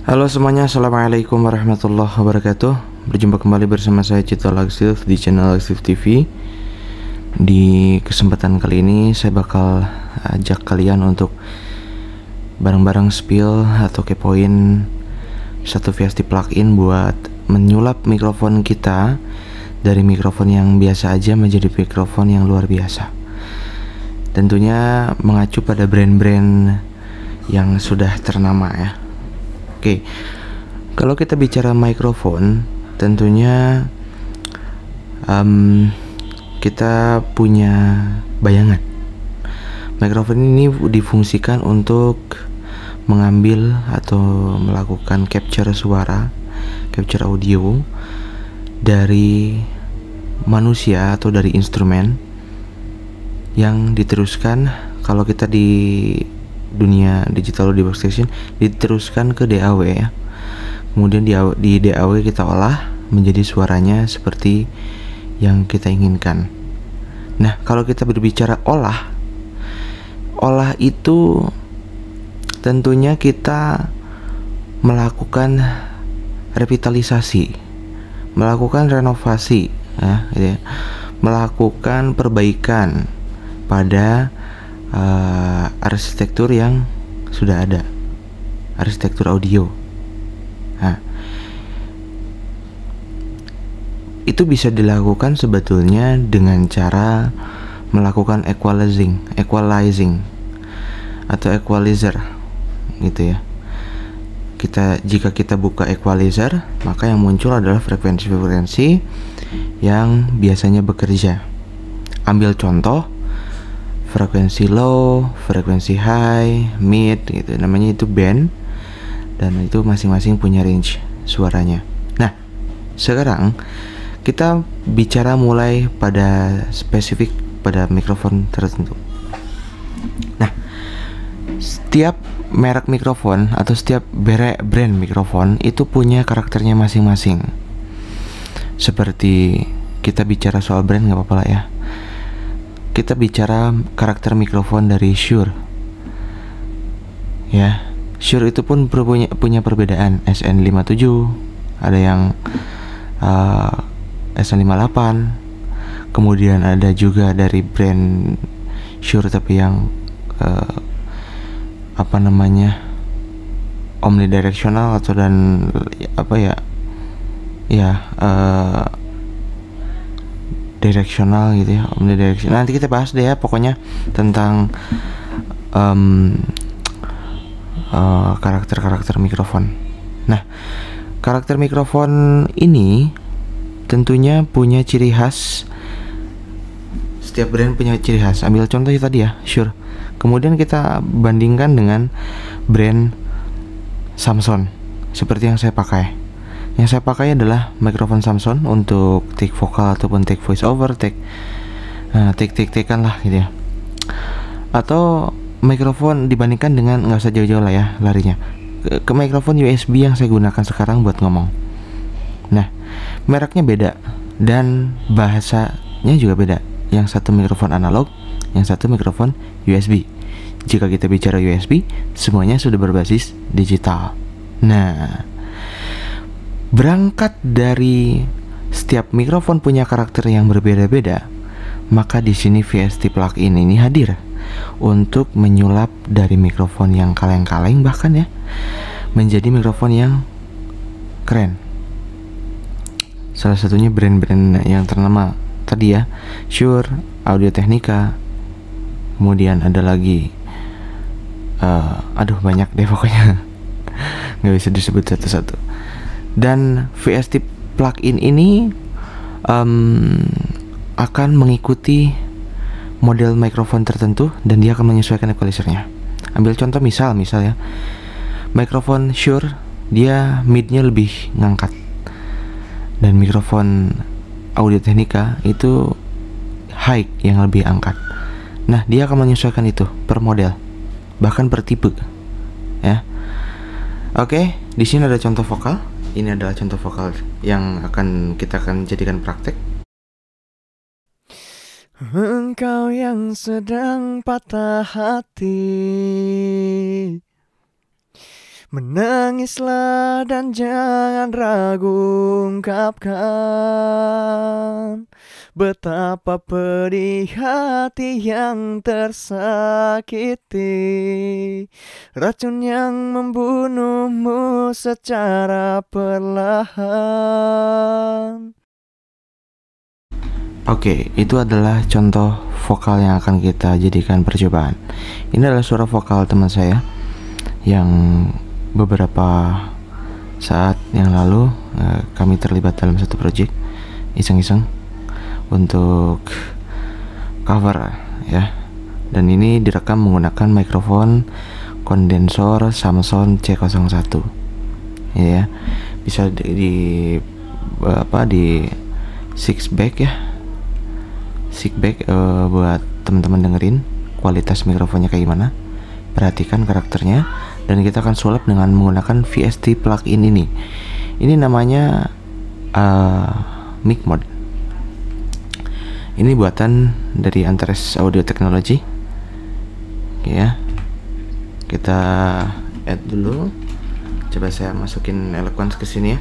Halo semuanya, assalamualaikum warahmatullahi wabarakatuh. Berjumpa kembali bersama saya Cito Laksif di channel Laksif TV. Di kesempatan kali ini saya bakal ajak kalian untuk bareng-bareng spill atau kepoin satu VST plugin buat menyulap mikrofon kita dari mikrofon yang biasa aja menjadi mikrofon yang luar biasa. Tentunya mengacu pada brand-brand yang sudah ternama ya. Oke, kalau kita bicara mikrofon, tentunya kita punya bayangan. Mikrofon ini difungsikan untuk mengambil atau melakukan capture suara, capture audio dari manusia atau dari instrumen yang diteruskan. Kalau kita di dunia digital di workstation diteruskan ke DAW ya. Kemudian di DAW kita olah menjadi suaranya seperti yang kita inginkan. Nah, kalau kita berbicara olah itu tentunya kita melakukan revitalisasi, melakukan renovasi ya, gitu ya. Melakukan perbaikan pada arsitektur yang sudah ada, arsitektur audio. Nah, itu bisa dilakukan sebetulnya dengan cara melakukan equalizing atau equalizer gitu ya. Jika kita buka equalizer, maka yang muncul adalah frekuensi-frekuensi yang biasanya bekerja. Ambil contoh, frekuensi low, frekuensi high, mid gitu. Namanya itu band, dan itu masing-masing punya range suaranya. Nah, sekarang kita bicara mulai pada spesifik pada mikrofon tertentu. Nah, setiap merek mikrofon atau setiap brand mikrofon itu punya karakternya masing-masing. Seperti kita bicara soal brand nggak apa-apa lah ya. Kita bicara karakter mikrofon dari Shure. Ya, Shure itu pun punya perbedaan. SN57, ada yang SN58. Kemudian ada juga dari brand Shure tapi yang omnidirectional atau dan directional gitu ya, omnidirectional. Nanti kita bahas deh ya pokoknya tentang karakter mikrofon. Nah, karakter mikrofon ini tentunya punya ciri khas. Setiap brand punya ciri khas. Ambil contoh tadi ya, Shure. Kemudian kita bandingkan dengan brand Samson seperti yang saya pakai. Yang saya pakai adalah mikrofon Samson untuk take vokal ataupun take voice over, take lah gitu ya. Atau mikrofon dibandingkan dengan, nggak usah jauh-jauh lah ya larinya ke mikrofon USB yang saya gunakan sekarang buat ngomong. Nah, mereknya beda dan bahasanya juga beda. Yang satu mikrofon analog, yang satu mikrofon USB. Jika kita bicara USB, semuanya sudah berbasis digital. Nah, berangkat dari setiap mikrofon punya karakter yang berbeda-beda, maka di sini VST plugin ini hadir untuk menyulap dari mikrofon yang kaleng-kaleng bahkan ya menjadi mikrofon yang keren. Salah satunya brand-brand yang ternama tadi ya, Shure, Audio-Technica. Kemudian ada lagi banyak deh pokoknya nggak bisa disebut satu-satu. Dan VST plugin ini akan mengikuti model mikrofon tertentu dan dia akan menyesuaikan equalizernya. Ambil contoh misal ya, mikrofon Shure dia midnya lebih ngangkat, dan mikrofon Audio-Technica itu high yang lebih angkat. Nah, dia akan menyesuaikan itu per model, bahkan per tipe ya. Oke, di sini ada contoh vokal. Ini adalah contoh vokal yang kita akan jadikan praktek. Engkau yang sedang patah hati, Menangislah dan jangan ragu ungkapkan betapa pedih hati yang tersakiti, racun yang membunuhmu secara perlahan. Oke, itu adalah contoh vokal yang akan kita jadikan percobaan. Ini adalah suara vokal teman saya yang beberapa saat yang lalu kami terlibat dalam satu project iseng-iseng untuk cover ya. Dan ini direkam menggunakan mikrofon kondensor Samsung C01. Ya, bisa di six back ya. Six back buat teman-teman dengerin kualitas mikrofonnya kayak gimana. Perhatikan karakternya. Dan kita akan sulap dengan menggunakan VST plugin ini. Ini namanya Mic Mode. Ini buatan dari Antares Audio Technology. Oke ya. Kita add dulu. Coba saya masukin Eloquence ke sini ya.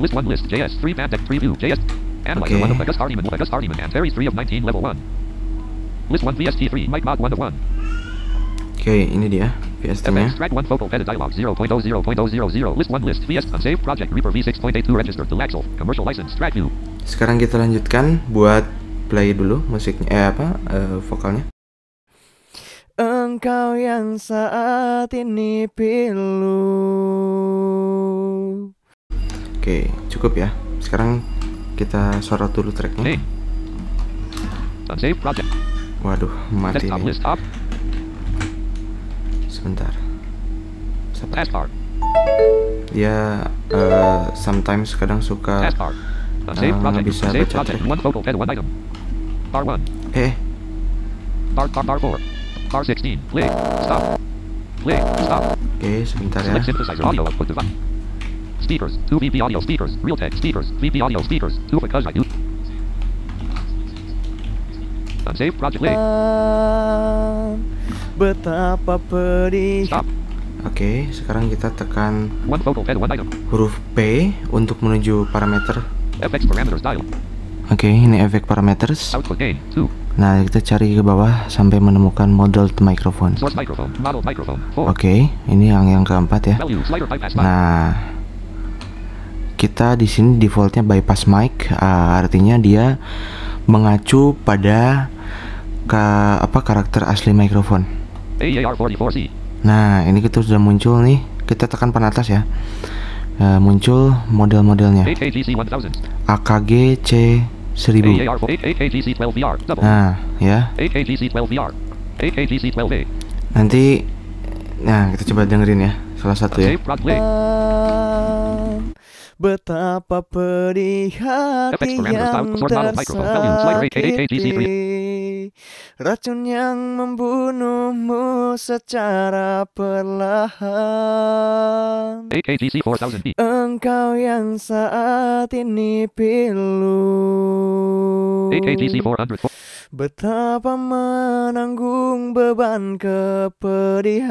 List 1 list JS 3 band deck preview JS Analyzer 1 of August Hardiman and Series 3 of 19 level 1. List 1 VST 3 mic mod 1 of 1. Oke, ini dia VST-nya. Track 1 vocal pedal dialog 0.00.000 list 1 list VS unsaved project Reaper V6.82 registered to Axel commercial license track view. Sekarang kita lanjutkan buat play dulu musiknya vokalnya. Engkau yang saat ini pilu. Oke, cukup ya. Sekarang kita sorot dulu tracknya. Hey. Unsaved project. Waduh, mati Desktop nih. list up. Sebentar. Taskbar. Dia sometimes kadang suka Taskbar. Unsaved project. bisa Unsaved baca project. track. 1 vocal pedal 1 item. Bar 1. Bar 4. Bar 16. Play. Stop. Play. Stop. Oke, sebentar ya. Select synthesizer audio output device. Speakers, 2 VP audio speakers, Realtek speakers, VP audio speakers, 2 because I do. Unsaved project play. Betapa pedih. Stop. Oke, sekarang kita tekan 1 vocal pedal 1 item. huruf P untuk menuju parameter. FX parameters dial. Oke, ini efek parameters. Output gain 2. Nah, kita cari ke bawah sampai menemukan model microphone. Source microphone, model microphone 4. Oke, ini yang keempat ya. Value slider bypass 5. Nah, kita di sini defaultnya bypass mic, artinya dia mengacu pada karakter asli mikrofon. AER 44C. Nah, ini kita sudah muncul nih. Kita tekan penatas ya. Muncul model-modelnya. AKGC 1000. AKG C1000. AER 8 AKGC 12VR. Double. Nah, ya. AKGC 12VR. AKGC 12A. Nanti kita coba dengerin ya. Salah satu ya. Unsaved project play. Betapa pedih hati yang tersakiti, racun yang membunuhmu secara perlahan. AKGC 4000B. Engkau yang saat ini pilu. AKGC 400. Betapa menanggung beban kepedihan,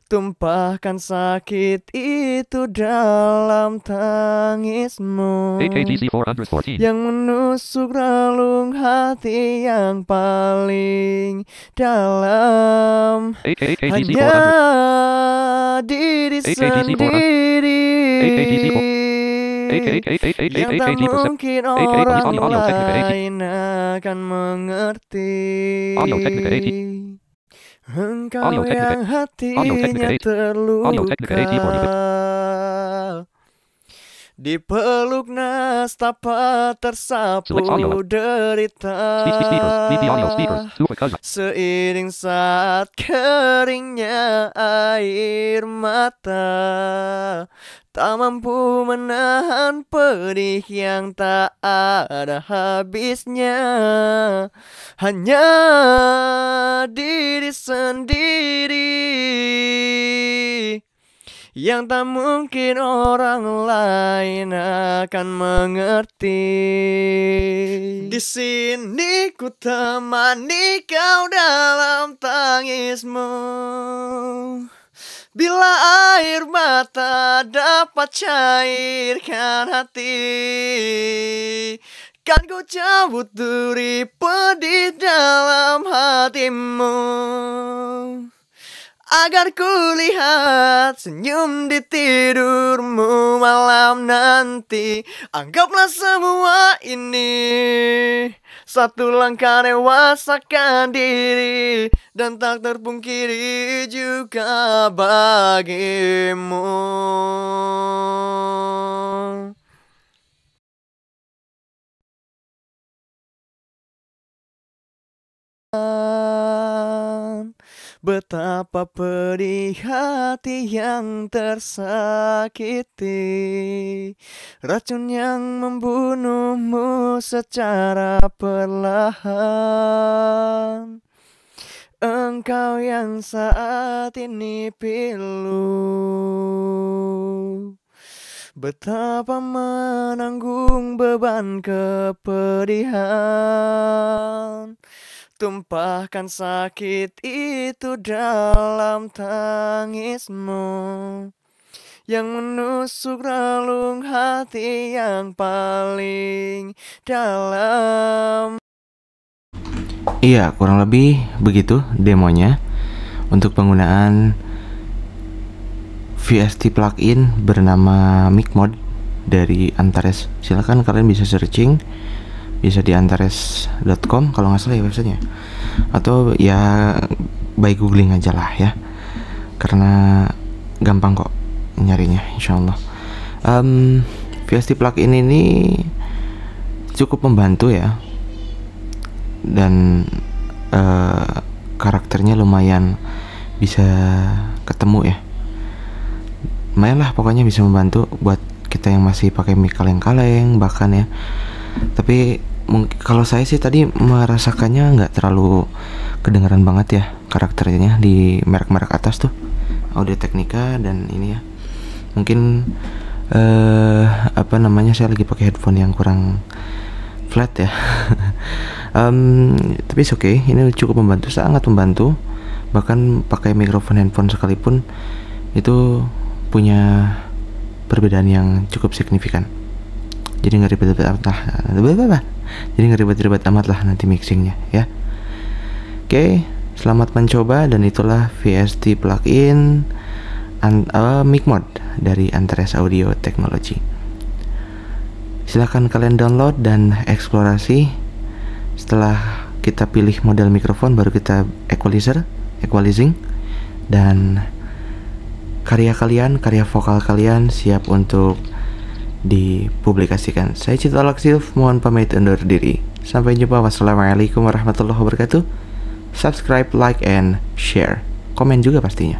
tumpahkan sakit itu dalam tangismu AKGC 414. yang menusuk relung hati yang paling dalam. AKGC Hanya 400. diri AKGC sendiri yang tak mungkin orang lain akan mengerti. Engkau yang hatinya terluka, dipeluk nastapa tersapu derita, seiring saat keringnya air mata, tak mampu menahan pedih yang tak ada habisnya. Hanya diri sendiri yang tak mungkin orang lain akan mengerti. Di sini ku temani kau dalam tangismu. Bila air mata dapat cairkan hati, kan ku cabut duri pedih dalam hatimu, agar ku lihat senyum di tidurmu malam nanti. Anggaplah semua ini satu langkah dewasakan diri, dan tak terpungkiri juga bagimu. Betapa pedih hati yang tersakiti, racun yang membunuhmu secara perlahan. Engkau yang saat ini pilu, betapa menanggung beban kepedihan. Tumpahkan sakit itu dalam tangismu yang menusuk relung hati yang paling dalam. Iya, kurang lebih begitu demonya untuk penggunaan VST plugin bernama Micmod dari Antares. Silahkan kalian bisa searching, bisa di antares.com kalau nggak salah ya websitenya, atau ya by googling aja lah ya, karena gampang kok nyarinya insyaallah. VST plugin ini cukup membantu ya, dan karakternya lumayan bisa ketemu ya, lumayan lah pokoknya, bisa membantu buat kita yang masih pakai mic kaleng-kaleng bahkan ya. Tapi kalau saya sih tadi merasakannya nggak terlalu kedengeran banget ya karakternya di merek-merek atas tuh, Audio Technica dan ini ya. Mungkin apa namanya, saya lagi pakai headphone yang kurang flat ya. Tapi it's okay, ini cukup membantu, sangat membantu. Bahkan pakai mikrofon handphone sekalipun itu punya perbedaan yang cukup signifikan. Jadi nggak ribet-ribet amat lah. Jadi nggak ribet-ribet amat lah nanti mixingnya ya. Oke, selamat mencoba, dan itulah VST plugin Micmod dari Antares Audio Technology. Silahkan kalian download dan eksplorasi. Setelah kita pilih model mikrofon, baru kita equalizing, dan karya vokal kalian siap untuk dipublikasikan. Saya Cito Laksif, mohon pamit undur diri. Sampai jumpa. Wassalamualaikum warahmatullahi wabarakatuh. Subscribe, like, and share. Komen juga pastinya.